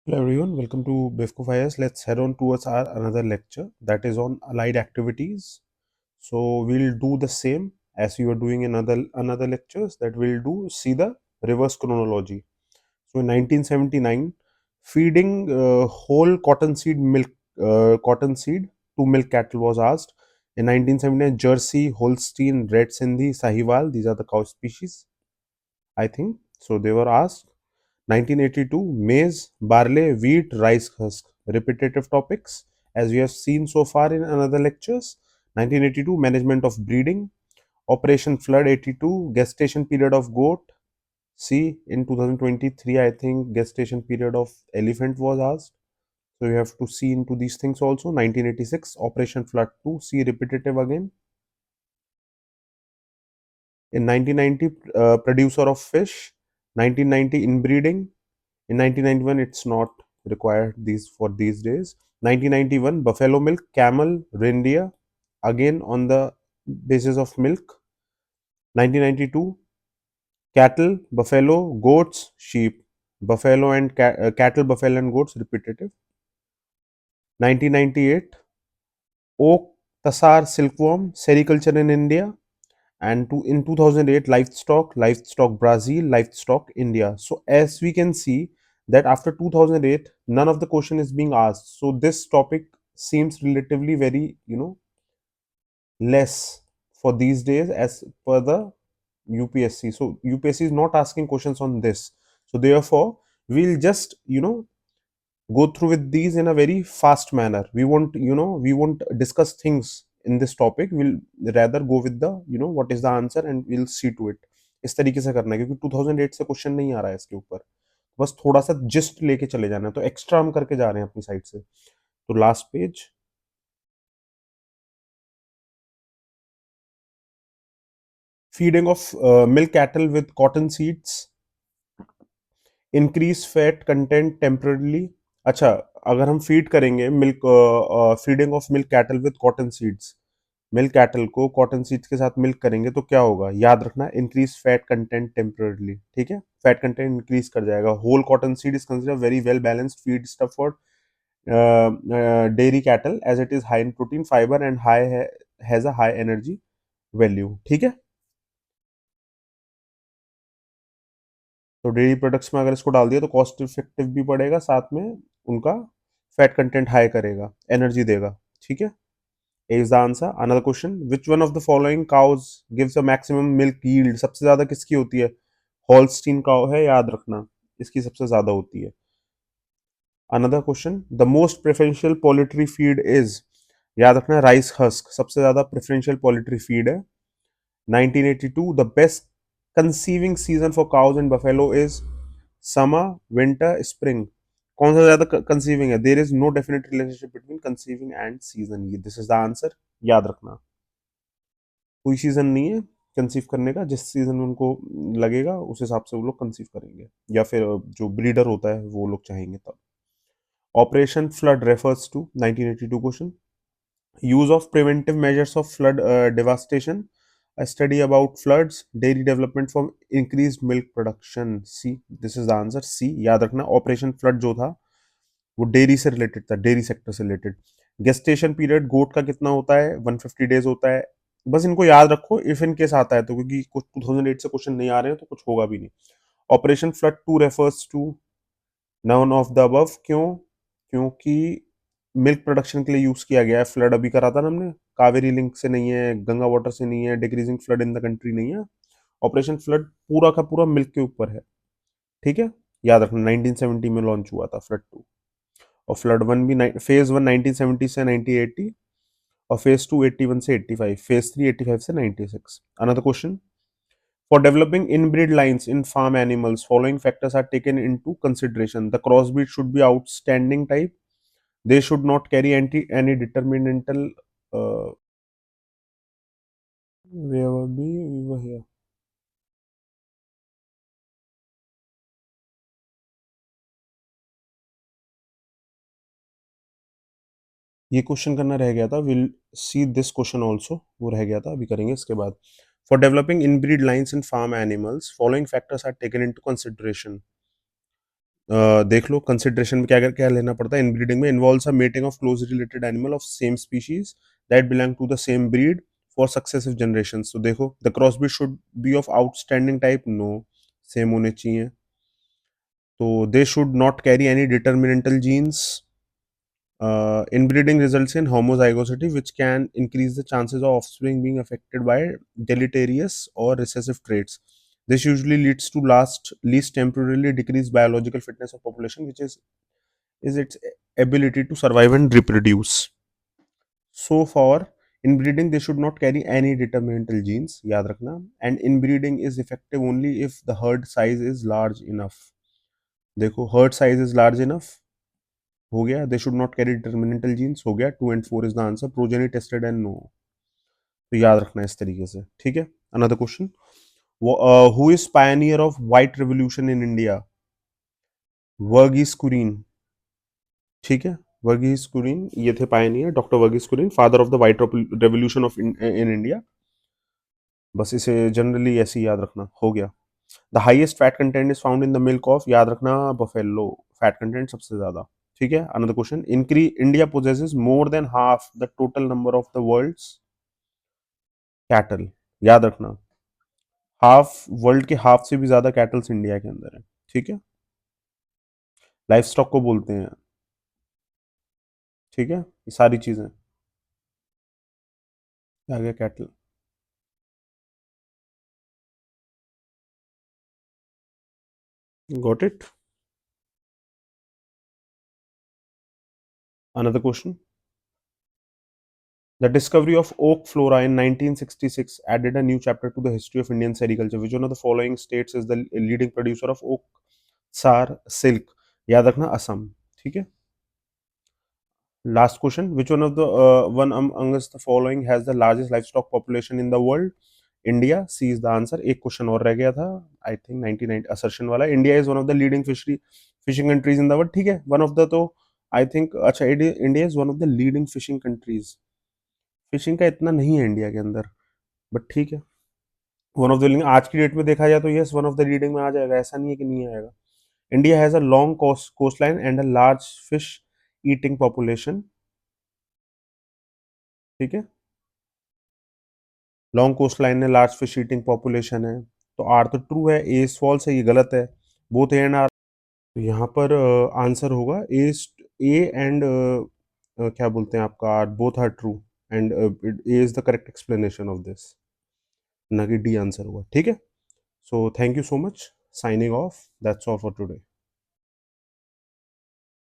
Hello everyone, welcome to Bevco Fires. Let's head on towards our another lecture that is on allied activities. So we'll do the same as we were doing in another lectures that we'll do see the reverse chronology. So in 1979, feeding whole cotton seed to milk cattle was asked. In 1979, Jersey, Holstein, Red Sindhi, Sahiwal, these are the cow species, I think. So they were asked. 1982, maize, barley, wheat, rice husk. Repetitive topics as we have seen so far in another lectures. 1982, management of breeding. Operation Flood 82, gestation period of goat. See, in 2023, I think gestation period of elephant was asked. So you have to see into these things also. 1986, Operation Flood 2, see repetitive again. In 1990, producer of fish. 1990, inbreeding. In 1991, it's not required these for these days. 1991, buffalo milk, camel, reindeer, again on the basis of milk. 1992, cattle, buffalo, goats, sheep. Buffalo and cattle, buffalo and goats, repetitive. 1998, oak, tassar, silkworm, sericulture in India. And in 2008, livestock Brazil, livestock India. So as we can see that after 2008, none of the question is being asked. So this topic seems relatively very, less for these days as per the UPSC. So UPSC is not asking questions on this. So therefore, we'll just, go through with these in a very fast manner. We won't discuss things in this topic. We'll rather go with the, what is the answer and we'll see to it. इस तरीके से करना है क्योंकि 2008 से question नहीं आ रहा है इसके ऊपर, बस थोड़ा सा जिस्ट लेके चले जाना है, तो एक्स्ट्रा हम करके जा रहे हैं अपनी साइड से। तो last page, feeding of milk cattle with cotton seeds, increase fat content temporarily. अच्छा, अगर हम फीड करेंगे milk, feeding of milk cattle with cotton seeds, milk cattle को कॉटन सीड्स के साथ मिल्क करेंगे तो क्या होगा, याद रखना, इंक्रीज फैट कंटेंट टेम्परली। ठीक है, फैट कंटेंट इंक्रीज कर जाएगा। Whole cotton seed is consider very well balanced feed stuff for dairy cattle as it is high in protein fibre and high has a high energy value. ठीक है, तो dairy products में अगर इसको डाल दिया तो कॉस्ट इफेक्टिव भी पड़ेगा, साथ में उनका फैट कंटेंट हाई करेगा, एनर्जी देगा। ठीक है, is the answer. Another question, which one of the following cows gives a maximum milk yield? सबसे ज्यादा किसकी होती है? हॉल्स्टीन काउ है, याद रखना, इसकी सबसे ज्यादा होती है। Another question, the most preferential poultry feed is, याद रखना, राइस हस्क सबसे ज्यादा प्रेफरेंशियल पोल्ट्री फीड है। 1982, the best conceiving season for cows and buffalo is summer, winter, spring. कौन सा ज्यादा कंसीविंग है? There is no definite relationship between conceiving and season, ये दिस इज द आंसर, याद रखना। कोई सीजन नहीं है कंसीव करने का, जिस सीजन में उनको लगेगा उस हिसाब से वो लोग कंसीव करेंगे, या फिर जो ब्रीडर होता है वो लोग चाहेंगे तब। Operation Flood refers to, 1982 question, use of preventive measures of flood devastation, a study about floods, dairy development for increased milk production, C, this is the answer, C, याद रखना। ऑपरेशन फ्लड जो था वो डेयरी से related था, dairy sector से related. Gestation period गोट का कितना होता है? 150 डेज होता है। बस इनको याद रखो इफ इन केस आता है तो, क्योंकि कुछ 2008 से क्वेश्चन नहीं आ रहे हैं तो कुछ होगा भी नहीं। Operation Flood 2 refers to none of the above, क्यों? क्योंकि मिल्क प्रोडक्शन के लिए यूज किया गया है। फ्लड अभी करा था ना हमने, कावेरी लिंक से नहीं है, गंगा वाटर से नहीं है, decreasing flood in the country नहीं है। ऑपरेशन फ्लड पूरा का पूरा मिल्क के ऊपर है। ठीक है, याद रखना, 1970 में लॉन्च हुआ था फ्लड 2। और फ्लड 1 भी फेज 1 1970 से 1980, और फेज 2 81 से 85, फेज 3 85 से 96। Another question, for developing inbreed lines in farm animals following factors are taken into consideration, the crossbreed should be outstanding type, they should not carry any detrimental, ये question करना रह गया था, will see this question also, वो रह गया था, अभी करेंगे इसके बाद। For developing inbreed lines in farm animals following factors are taken into consideration, देख लो कंसिडरेशन में क्या क्या लेना पड़ता है इनब्रीडिंग में। Involves a mating of close related animal of same species that belong to the same breed for successive generations. तो देखो the cross breed should be of outstanding type, no, same होने चाहिए। तो they should not carry any detrimental genes. Inbreeding results in homozygosity, which can increase the chances of offspring being affected by deleterious or recessive traits. This usually leads to least temporarily decreased biological fitness of population, which is its ability to survive and reproduce. So for inbreeding, they should not carry any determinantal genes, याद रखना, and inbreeding is effective only if the herd size is large enough. देखो herd size is large enough, हो गया। They should not carry detrimental genes, हो गया। 2 and 4 is the answer. Progeny tested and no. तो याद रखना इस तरीके से, ठीक है। Another question, who is pioneer of white revolution in India? Varghese Kurien, ठीक है। वर्गीस कुरियन ये थे pioneer, doctor Varghese Kurien, father of the white revolution of in India. बस इसे जनरली ऐसे ही याद रखना, हो गया। The highest fat content is found in the milk of, याद रखना, बफेलो। फैट कंटेंट सबसे ज्यादा, ठीक है। Another question, India possesses more than half the total number of the world's cattle, याद रखना। हाफ, वर्ल्ड के हाफ से भी ज्यादा कैटल्स इंडिया के अंदर है, ठीक है। लाइफ स्टॉक को बोलते हैं, ठीक है, ये सारी चीजें। आ गया cattle, got it. Another question, the discovery of oak flora in 1966 added a new chapter to the history of Indian sericulture. Which one of the following states is the leading producer of oak sar silk? याद रखना, असम, ठीक है। Last question, which one of the one amongst the following has the largest livestock population in the world? India, C is the answer. एक question और रह गया था, I think 99 assertion वाला। India is one of the leading fishing countries in the world, ठीक है। One of the, तो I think, अच्छा, India is one of the leading fishing countries. Fishing का इतना नहीं है इंडिया के अंदर, बट ठीक है। वन ऑफ द लीडिंग आज की डेट में देखा जाए तो yes, one of the leading में आ जाएगा, ऐसा नहीं है कि नहीं आएगा। India has a long coast line and a large fish eating population, ठीक है। लॉन्ग कोस्ट लाइन है, लार्ज फिश ईटिंग पॉपुलेशन है। तो आर तो ट्रू है, ए इज फॉल्स है, ये गलत है। बोथ ए एंड आर, तो यहाँ पर आंसर होगा ए। ए एंड क्या बोलते हैं आपका, R, both are true and A is the correct explanation of this, ना कि डी आंसर होगा, ठीक है। So thank you so much, signing off, that's all for today.